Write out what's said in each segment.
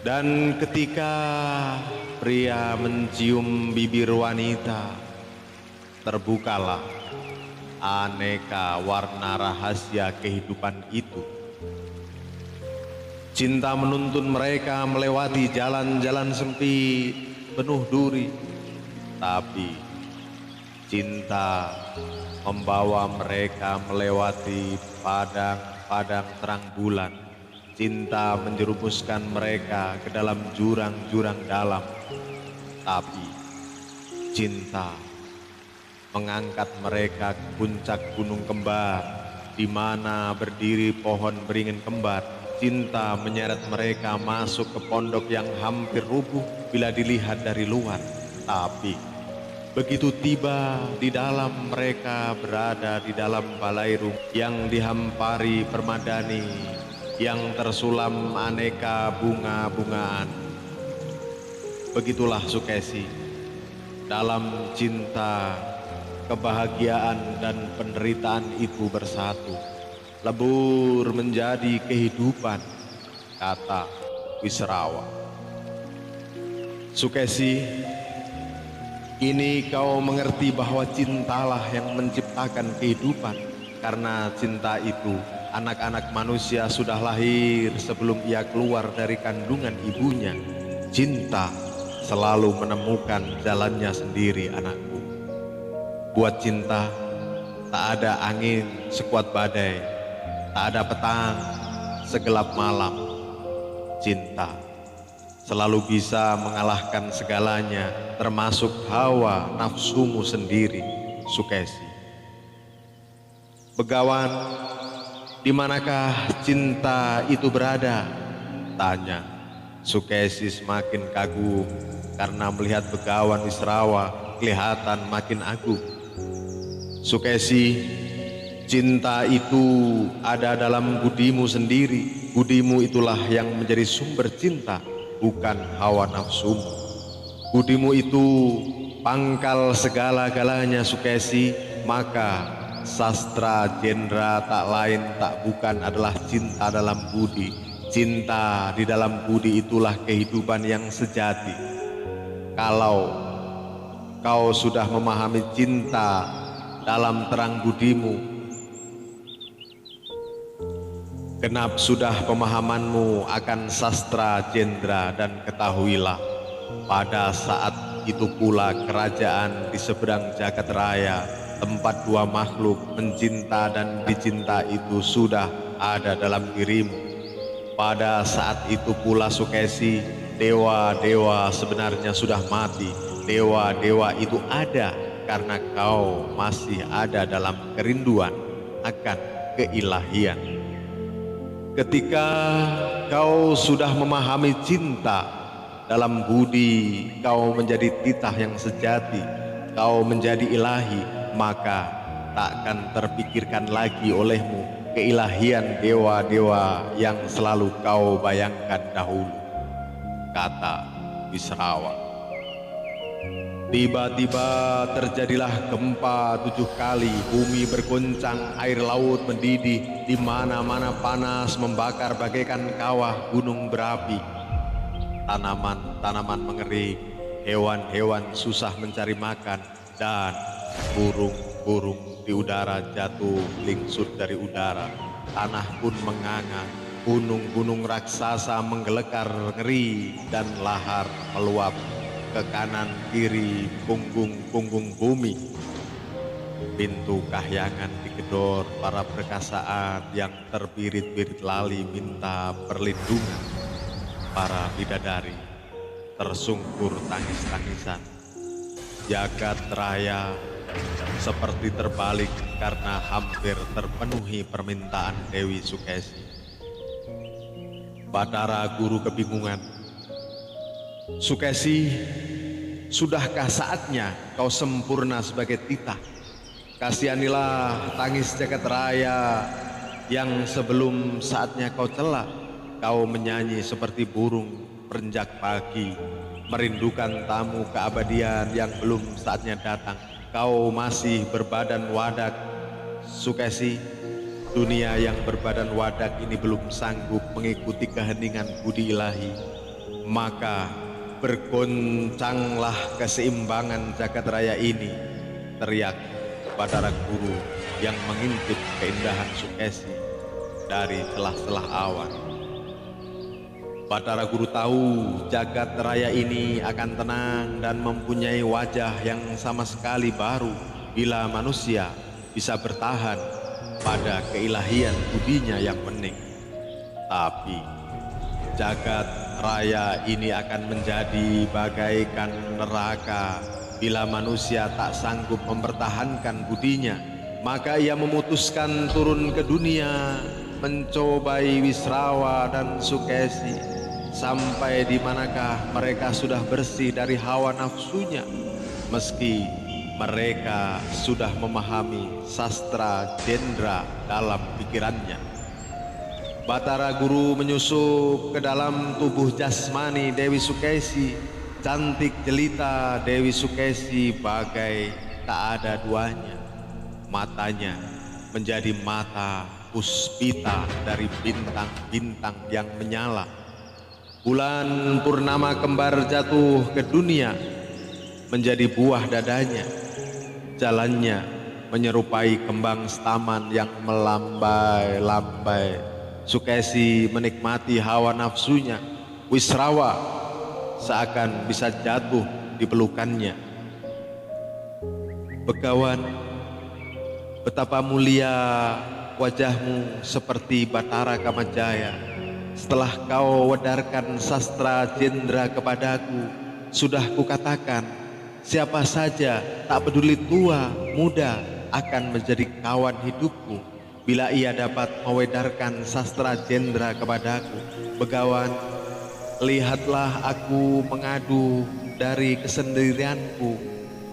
Dan ketika pria mencium bibir wanita, terbukalah aneka warna rahasia kehidupan itu. Cinta menuntun mereka melewati jalan-jalan sempit penuh duri, tapi cinta membawa mereka melewati padang-padang terang bulan. Cinta menjerumuskan mereka ke dalam jurang-jurang dalam, tapi cinta mengangkat mereka ke puncak gunung kembar, di mana berdiri pohon beringin kembar. Cinta menyeret mereka masuk ke pondok yang hampir rubuh bila dilihat dari luar, tapi begitu tiba di dalam, mereka berada di dalam balairung yang dihampari permadani, yang tersulam aneka bunga-bungaan. Begitulah Sukesi, dalam cinta, kebahagiaan dan penderitaan itu bersatu, lebur menjadi kehidupan, kata Wisrawa. Sukesi, kini kau mengerti bahwa cintalah yang menciptakan kehidupan. Karena cinta itu, anak-anak manusia sudah lahir sebelum ia keluar dari kandungan ibunya. Cinta selalu menemukan jalannya sendiri, anakku. Buat cinta, tak ada angin sekuat badai, tak ada petang segelap malam. Cinta selalu bisa mengalahkan segalanya, termasuk hawa nafsumu sendiri, Sukesi. Begawan, di manakah cinta itu berada? Tanya Sukesi semakin kagum karena melihat Begawan Wisrawa kelihatan makin agung. Sukesi, cinta itu ada dalam budimu sendiri. Budimu itulah yang menjadi sumber cinta, bukan hawa nafsumu. Budimu itu pangkal segala-galanya, Sukesi. Maka sastra Jendra tak lain tak bukan adalah cinta dalam budi. Cinta di dalam budi itulah kehidupan yang sejati. Kalau kau sudah memahami cinta dalam terang budimu, genap sudah pemahamanmu akan sastra Jendra, dan ketahuilah, pada saat itu pula kerajaan di seberang jagat raya, tempat dua makhluk mencinta dan dicinta itu sudah ada dalam dirimu. Pada saat itu pula, Sukesi, dewa-dewa sebenarnya sudah mati. Dewa-dewa itu ada karena kau masih ada dalam kerinduan akan keilahian. Ketika kau sudah memahami cinta dalam budi, kau menjadi titah yang sejati, kau menjadi ilahi, maka takkan terpikirkan lagi olehmu keilahian dewa-dewa yang selalu kau bayangkan dahulu, kata Wisrawa. Tiba-tiba terjadilah gempa 7 kali, bumi bergoncang, air laut mendidih, di mana-mana panas membakar bagaikan kawah gunung berapi. Tanaman-tanaman mengering, hewan-hewan susah mencari makan, dan burung-burung di udara jatuh lingsut dari udara. Tanah pun menganga, gunung-gunung raksasa menggelekar ngeri, dan lahar meluap ke kanan kiri punggung-punggung bumi. Pintu kahyangan digedor para perkasaan yang terbirit-birit lali minta perlindungan. Para bidadari tersungkur tangis-tangisan. Jagat raya seperti terbalik karena hampir terpenuhi permintaan Dewi Sukesi. Batara Guru kebingungan. Sukesi, sudahkah saatnya kau sempurna sebagai titah? Kasihanilah tangis jagat raya yang sebelum saatnya kau cela. Kau menyanyi seperti burung perenjak pagi, merindukan tamu keabadian yang belum saatnya datang. Kau masih berbadan wadak, Sukesi. Dunia yang berbadan wadak ini belum sanggup mengikuti keheningan budi ilahi. Maka bergoncanglah keseimbangan jagat raya ini, teriak Batara Guru yang mengintip keindahan Sukesi dari celah-celah awan. Batara Guru tahu jagat raya ini akan tenang dan mempunyai wajah yang sama sekali baru bila manusia bisa bertahan pada keilahian budinya yang bening. Tapi jagat raya ini akan menjadi bagaikan neraka bila manusia tak sanggup mempertahankan budinya. Maka ia memutuskan turun ke dunia, mencobai Wisrawa dan Sukesi. Sampai di manakah mereka sudah bersih dari hawa nafsunya, meski mereka sudah memahami sastra Jendra dalam pikirannya. Batara Guru menyusup ke dalam tubuh jasmani Dewi Sukesi. Cantik jelita Dewi Sukesi bagai tak ada duanya. Matanya menjadi mata puspita dari bintang-bintang yang menyala. Bulan purnama kembar jatuh ke dunia menjadi buah dadanya. Jalannya menyerupai kembang staman yang melambai-lambai. Sukesi menikmati hawa nafsunya. Wisrawa seakan bisa jatuh di pelukannya. Begawan, betapa mulia wajahmu seperti Batara Kamajaya. Setelah kau wedarkan sastra Jendra kepadaku, sudah kukatakan, siapa saja tak peduli tua, muda akan menjadi kawan hidupku bila ia dapat mewedarkan sastra Jendra kepadaku. Begawan, lihatlah aku mengadu dari kesendirianku,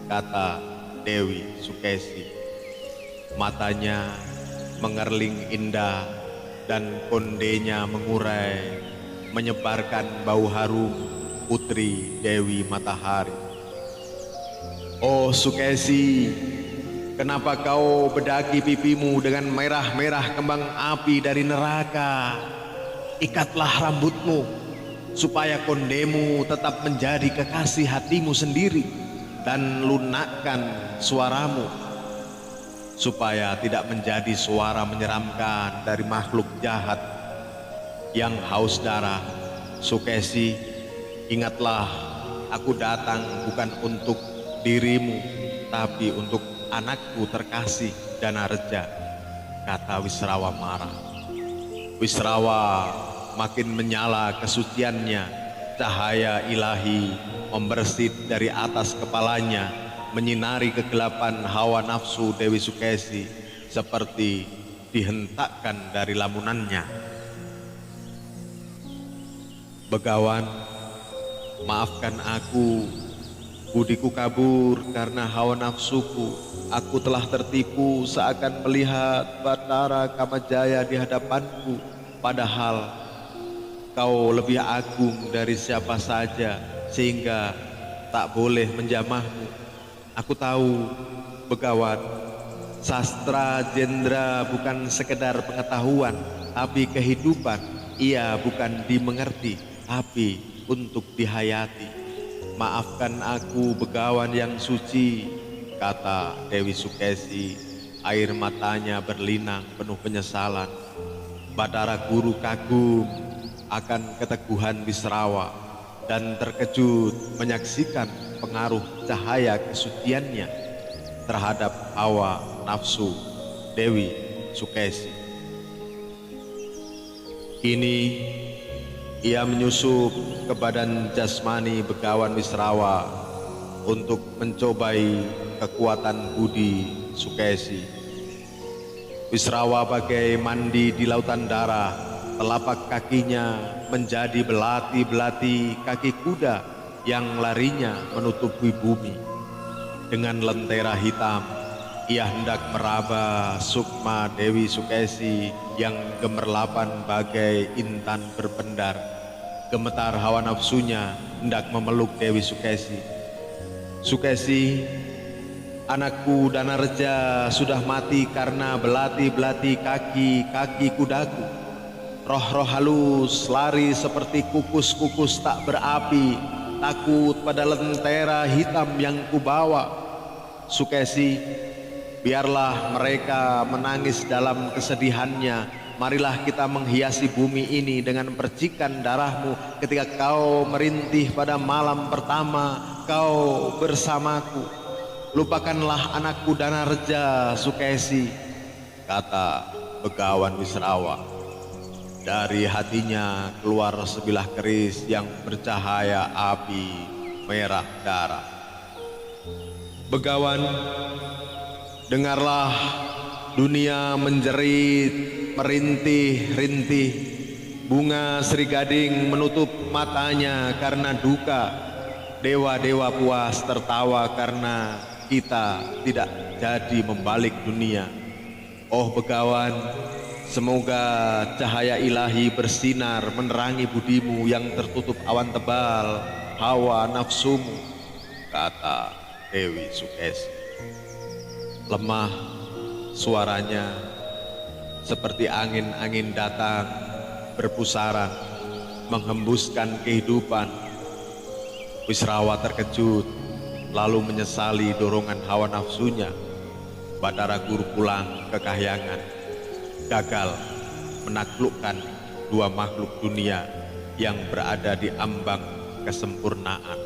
kata Dewi Sukesi. Matanya mengerling indah dan kondenya mengurai, menyebarkan bau harum putri Dewi Matahari. Oh Sukesi, kenapa kau bedaki pipimu dengan merah-merah kembang api dari neraka? Ikatlah rambutmu, supaya kondemu tetap menjadi kekasih hatimu sendiri, dan lunakkan suaramu, supaya tidak menjadi suara menyeramkan dari makhluk jahat yang haus darah. Sukesi, ingatlah, aku datang bukan untuk dirimu, tapi untuk anakku terkasih Danareja, kata Wisrawa marah. Wisrawa makin menyala kesuciannya. Cahaya ilahi membersit dari atas kepalanya, menyinari kegelapan hawa nafsu Dewi Sukesi seperti dihentakkan dari lamunannya. Begawan, maafkan aku, budiku kabur karena hawa nafsuku. Aku telah tertipu seakan melihat Batara Kamajaya di hadapanku, padahal kau lebih agung dari siapa saja sehingga tak boleh menjamahmu. Aku tahu, Begawan, sastra Jendra bukan sekedar pengetahuan, tapi kehidupan. Ia bukan dimengerti, tapi untuk dihayati. Maafkan aku, Begawan yang suci, kata Dewi Sukesi. Air matanya berlinang penuh penyesalan. Batara Guru kagum akan keteguhan Wisrawa dan terkejut menyaksikan pengaruh cahaya kesuciannya terhadap hawa nafsu Dewi Sukesi. Kini ia menyusup ke badan jasmani Begawan Wisrawa untuk mencobai kekuatan budi Sukesi. Wisrawa bagai mandi di lautan darah, telapak kakinya menjadi belati-belati kaki kuda yang larinya menutupi bumi. Dengan lentera hitam, ia hendak meraba sukma Dewi Sukesi yang gemerlapan bagai intan berpendar. Gemetar hawa nafsunya hendak memeluk Dewi Sukesi. Sukesi, anakku Danareja sudah mati karena belati-belati kaki kudaku. Roh-roh halus lari seperti kukus-kukus tak berapi, takut pada lentera hitam yang kubawa. Sukesi, biarlah mereka menangis dalam kesedihannya. Marilah kita menghiasi bumi ini dengan percikan darahmu ketika kau merintih pada malam pertama kau bersamaku. Lupakanlah anakku Danarja, Sukesi, kata Begawan Wisrawa. Dari hatinya keluar sebilah keris yang bercahaya api merah darah. Begawan, dengarlah, dunia menjerit, merintih-rintih. Bunga Sri Gading menutup matanya karena duka. Dewa-dewa puas tertawa karena kita tidak jadi membalik dunia. Oh Begawan, semoga cahaya ilahi bersinar menerangi budimu yang tertutup awan tebal, hawa nafsumu, kata Dewi Sukesi. Lemah suaranya seperti angin-angin datang berpusaran menghembuskan kehidupan. Wisrawa terkejut lalu menyesali dorongan hawa nafsunya. Batara Guru pulang ke kahyangan, gagal menaklukkan dua makhluk dunia yang berada di ambang kesempurnaan.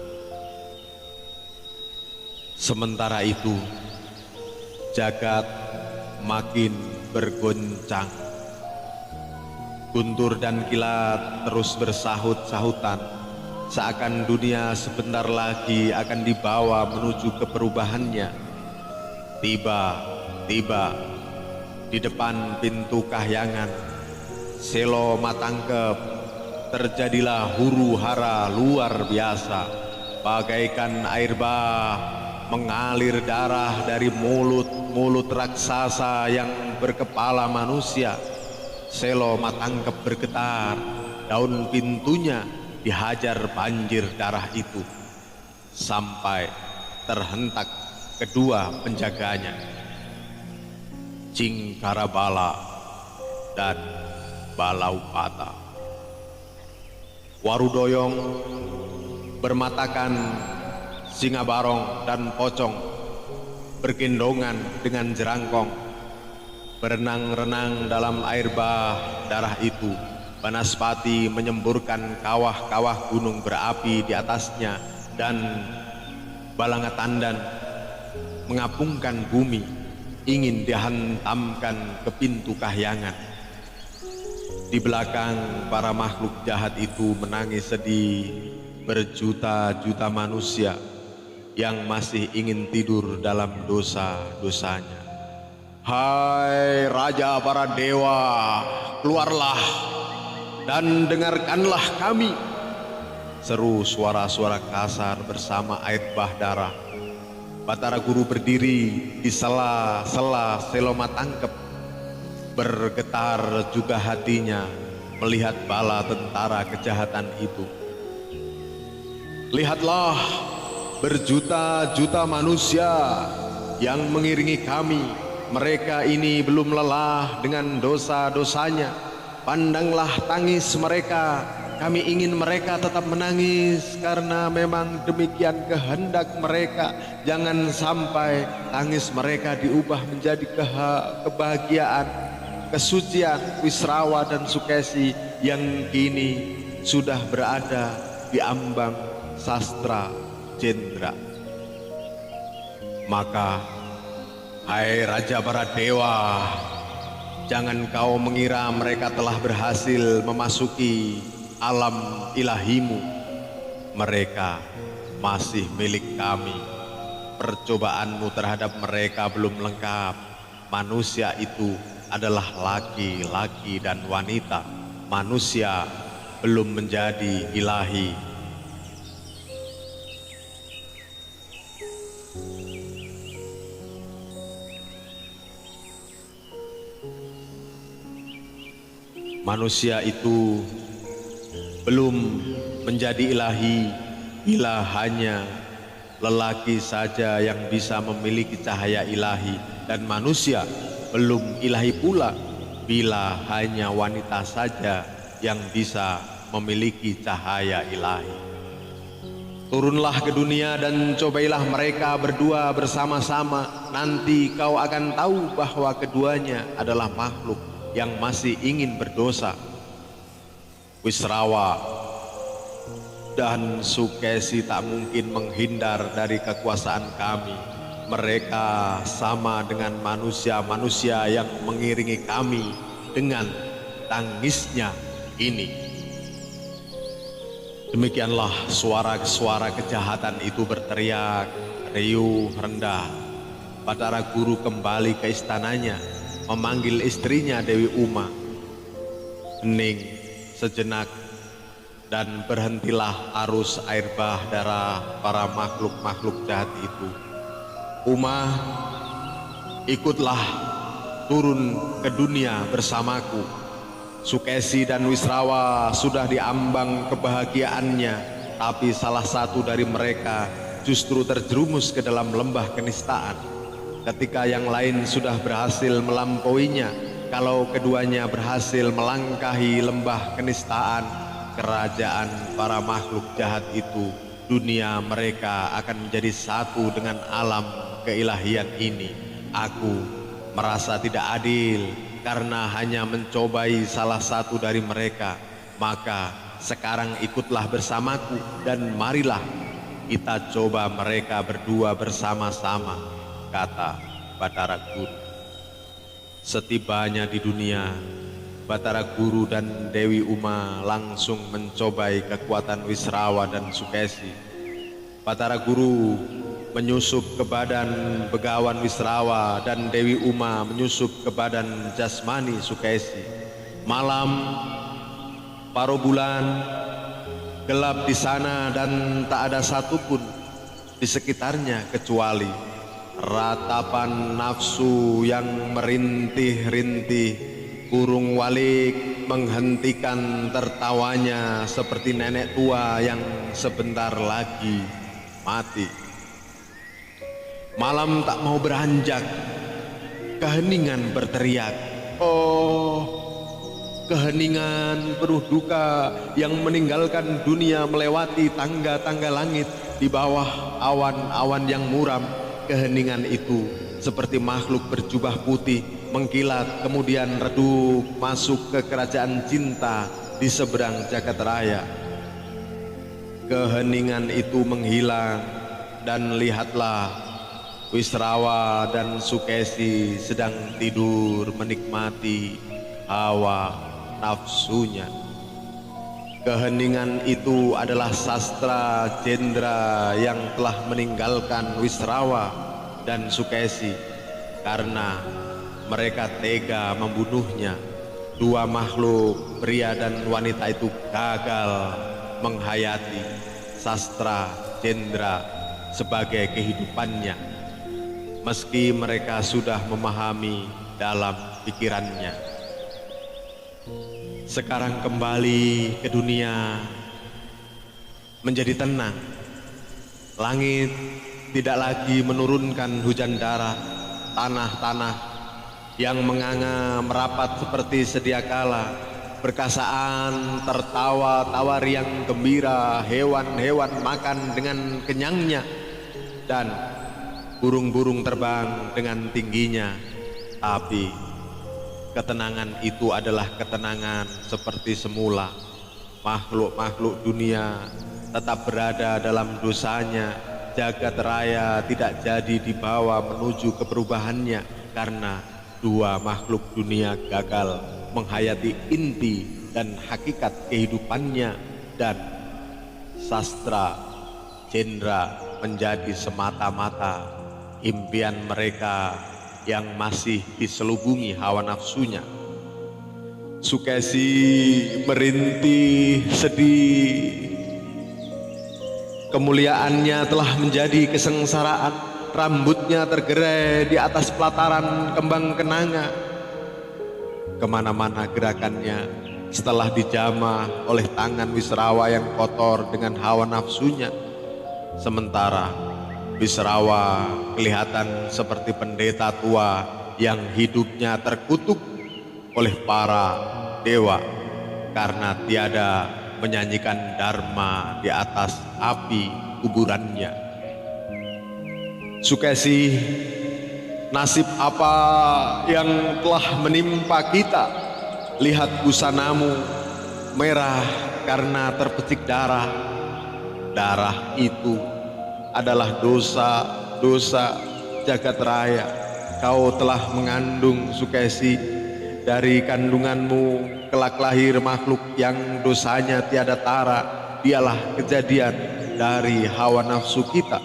Sementara itu, jagat makin bergoncang. Guntur dan Kilat terus bersahut-sahutan, seakan dunia sebentar lagi akan dibawa menuju ke perubahannya. Tiba-tiba di depan pintu kahyangan Selo Matangkep terjadilah huru hara luar biasa. Bagaikan air bah mengalir darah dari mulut raksasa yang berkepala manusia. Selo Matangkep bergetar, daun pintunya dihajar banjir darah itu sampai terhentak kedua penjaganya, Cingkarabala dan Balaupata. Warudoyong bermatakan Singabarong dan Pocong bergendongan dengan Jerangkong, berenang-renang dalam air bah darah itu. Banaspati menyemburkan kawah-kawah gunung berapi di atasnya, dan Balangatandan mengapungkan bumi, ingin dihantamkan ke pintu kahyangan. Di belakang para makhluk jahat itu menangis sedih berjuta-juta manusia yang masih ingin tidur dalam dosa-dosanya. Hai Raja para dewa, keluarlah dan dengarkanlah kami, seru suara-suara kasar bersama air bah darah. Batara Guru berdiri di sela-sela Selo Matangkep. Bergetar juga hatinya melihat bala tentara kejahatan itu. Lihatlah, berjuta-juta manusia yang mengiringi kami. Mereka ini belum lelah dengan dosa-dosanya. Pandanglah tangis mereka. Kami ingin mereka tetap menangis karena memang demikian kehendak mereka. Jangan sampai tangis mereka diubah menjadi kebahagiaan, kesucian Wisrawa dan Sukesi yang kini sudah berada di ambang sastra jendra. Maka, hai Raja para dewa, jangan kau mengira mereka telah berhasil memasuki alam ilahimu. Mereka masih milik kami. Percobaanmu terhadap mereka belum lengkap. Manusia itu adalah laki-laki dan wanita. Manusia belum menjadi ilahi. Manusia itu belum menjadi ilahi bila hanya lelaki saja yang bisa memiliki cahaya ilahi, dan manusia belum ilahi pula bila hanya wanita saja yang bisa memiliki cahaya ilahi. Turunlah ke dunia dan cobailah mereka berdua bersama-sama. Nanti kau akan tahu bahwa keduanya adalah makhluk yang masih ingin berdosa. Wisrawa dan Sukesi tak mungkin menghindar dari kekuasaan kami. Mereka sama dengan manusia-manusia yang mengiringi kami dengan tangisnya ini. Demikianlah suara-suara kejahatan itu berteriak riuh rendah. Batara Guru kembali ke istananya, memanggil istrinya Dewi Uma. Hening sejenak dan berhentilah arus air bah darah para makhluk-makhluk jahat itu. Uma, ikutlah turun ke dunia bersamaku. Sukesi dan Wisrawa sudah diambang kebahagiaannya, tapi salah satu dari mereka justru terjerumus ke dalam lembah kenistaan. Ketika yang lain sudah berhasil melampauinya, kalau keduanya berhasil melangkahi lembah kenistaan, kerajaan para makhluk jahat itu, dunia mereka akan menjadi satu dengan alam keilahian ini. Aku merasa tidak adil karena hanya mencobai salah satu dari mereka. Maka sekarang ikutlah bersamaku dan marilah kita coba mereka berdua bersama-sama, kata Batara Guru. Setibanya di dunia, Batara Guru dan Dewi Uma langsung mencobai kekuatan Wisrawa dan Sukesi. Batara Guru menyusup ke badan begawan Wisrawa dan Dewi Uma menyusup ke badan jasmani Sukesi. Malam, paruh bulan, gelap di sana dan tak ada satupun di sekitarnya kecuali ratapan nafsu yang merintih-rintih. Burung walik menghentikan tertawanya seperti nenek tua yang sebentar lagi mati. Malam tak mau beranjak, keheningan berteriak. Oh, keheningan penuh duka yang meninggalkan dunia melewati tangga-tangga langit di bawah awan-awan yang muram. Keheningan itu seperti makhluk berjubah putih mengkilat kemudian redup masuk ke kerajaan cinta di seberang jagat raya. Keheningan itu menghilang dan lihatlah, Wisrawa dan Sukesi sedang tidur menikmati hawa nafsunya. Keheningan itu adalah sastra Jendra yang telah meninggalkan Wisrawa dan Sukesi karena mereka tega membunuhnya. Dua makhluk pria dan wanita itu gagal menghayati sastra Jendra sebagai kehidupannya, meski mereka sudah memahami dalam pikirannya. Sekarang kembali ke dunia menjadi tenang. Langit tidak lagi menurunkan hujan darah. Tanah-tanah yang menganga merapat seperti sedia kala. Perkasaan tertawa-tawa riang gembira, hewan-hewan makan dengan kenyangnya, dan burung-burung terbang dengan tingginya. Tapi ketenangan itu adalah ketenangan seperti semula. Makhluk-makhluk dunia tetap berada dalam dosanya. Jagat raya tidak jadi dibawa menuju ke perubahannya karena dua makhluk dunia gagal menghayati inti dan hakikat kehidupannya, dan sastra Jendra menjadi semata-mata impian mereka yang masih diselubungi hawa nafsunya. Sukesi merintih sedih. Kemuliaannya telah menjadi kesengsaraan. Rambutnya tergerai di atas pelataran kembang kenanga. Kemana-mana gerakannya setelah dijamah oleh tangan Wisrawa yang kotor dengan hawa nafsunya. Sementara Wisrawa kelihatan seperti pendeta tua yang hidupnya terkutuk oleh para dewa karena tiada menyanyikan dharma di atas api kuburannya. Sukesi, nasib apa yang telah menimpa kita? Lihat busanamu merah karena terpecik darah. Darah itu adalah dosa jagat raya. Kau telah mengandung, Sukesi. Dari kandunganmu kelak lahir makhluk yang dosanya tiada tara. Dialah kejadian dari hawa nafsu kita.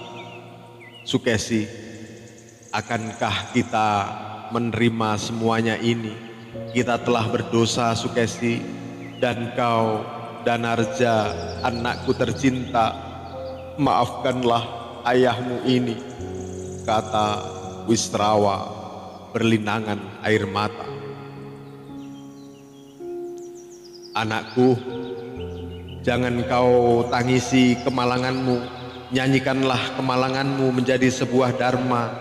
Sukesi, akankah kita menerima semuanya ini? Kita telah berdosa, Sukesi, dan kau, Danarja, anakku tercinta, maafkanlah ayahmu ini, kata Wisrawa berlinangan air mata. Anakku, jangan kau tangisi kemalanganmu, nyanyikanlah kemalanganmu menjadi sebuah dharma,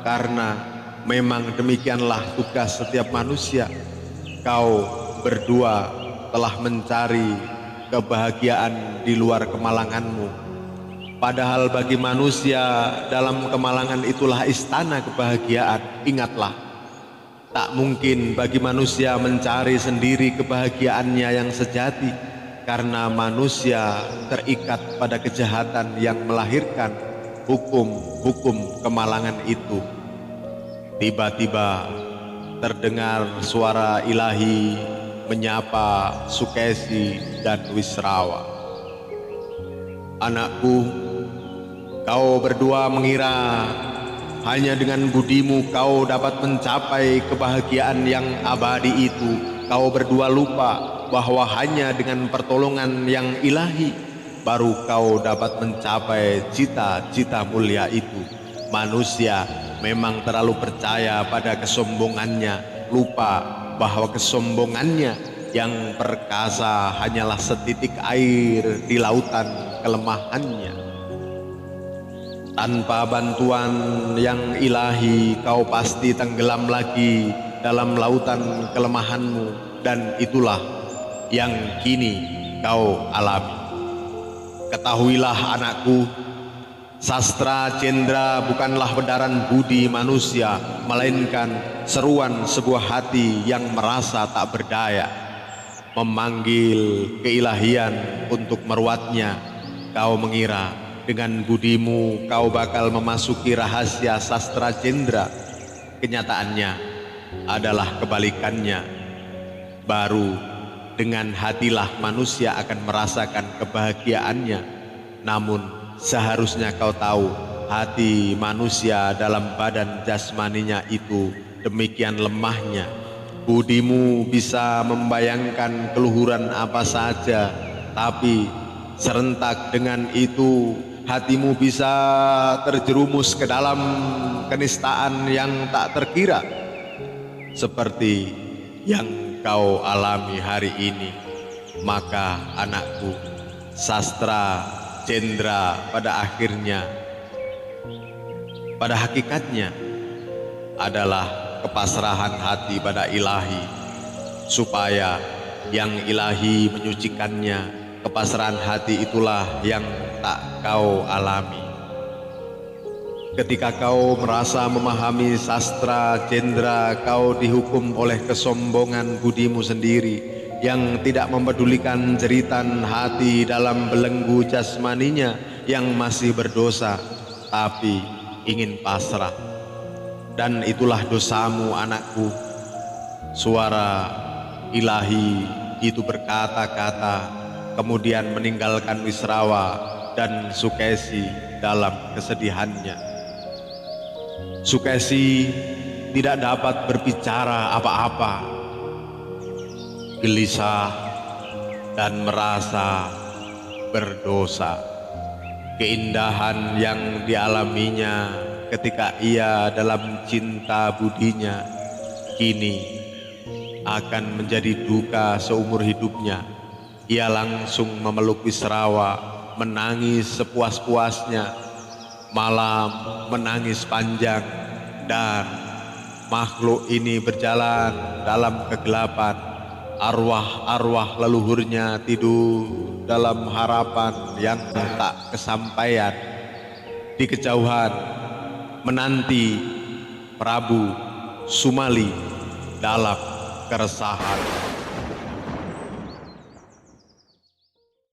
karena memang demikianlah tugas setiap manusia. Kau berdua telah mencari kebahagiaan di luar kemalanganmu. Padahal bagi manusia dalam kemalangan itulah istana kebahagiaan. Ingatlah, tak mungkin bagi manusia mencari sendiri kebahagiaannya yang sejati, karena manusia terikat pada kejahatan yang melahirkan hukum-hukum kemalangan itu. Tiba-tiba terdengar suara ilahi menyapa Sukesi dan Wisrawa. Anakku, kau berdua mengira hanya dengan budimu kau dapat mencapai kebahagiaan yang abadi itu. Kau berdua lupa bahwa hanya dengan pertolongan yang ilahi baru kau dapat mencapai cita-cita mulia itu. Manusia memang terlalu percaya pada kesombongannya, lupa bahwa kesombongannya yang perkasa hanyalah setitik air di lautan kelemahannya. Tanpa bantuan yang ilahi kau pasti tenggelam lagi dalam lautan kelemahanmu, dan itulah yang kini kau alami. Ketahuilah anakku, sastra cendra bukanlah bedaran budi manusia, melainkan seruan sebuah hati yang merasa tak berdaya, memanggil keilahian untuk meruatnya. Kau mengira dengan budimu kau bakal memasuki rahasia sastra cendra. Kenyataannya adalah kebalikannya. Baru dengan hatilah manusia akan merasakan kebahagiaannya. Namun seharusnya kau tahu, hati manusia dalam badan jasmaninya itu demikian lemahnya. Budimu bisa membayangkan keluhuran apa saja, tapi serentak dengan itu hatimu bisa terjerumus ke dalam kenistaan yang tak terkira, seperti yang kau alami hari ini. Maka anakku, sastra cendra pada akhirnya, pada hakikatnya adalah kepasrahan hati pada ilahi, supaya yang ilahi menyucikannya. Kepasrahan hati itulah yang tak kau alami. Ketika kau merasa memahami sastra cendra, kau dihukum oleh kesombongan budimu sendiri yang tidak mempedulikan jeritan hati dalam belenggu jasmaninya yang masih berdosa, tapi ingin pasrah. Dan itulah dosamu, anakku. Suara ilahi itu berkata-kata, kemudian meninggalkan Wisrawa dan Sukesi dalam kesedihannya. Sukesi tidak dapat berbicara apa-apa, gelisah dan merasa berdosa. Keindahan yang dialaminya ketika ia dalam cinta budinya kini akan menjadi duka seumur hidupnya. Ia langsung memeluk Wisrawa, menangis sepuas-puasnya, malam menangis panjang, dan makhluk ini berjalan dalam kegelapan. Arwah-arwah leluhurnya tidur dalam harapan yang tak kesampaian. Di kejauhan menanti Prabu Sumali dalam keresahan.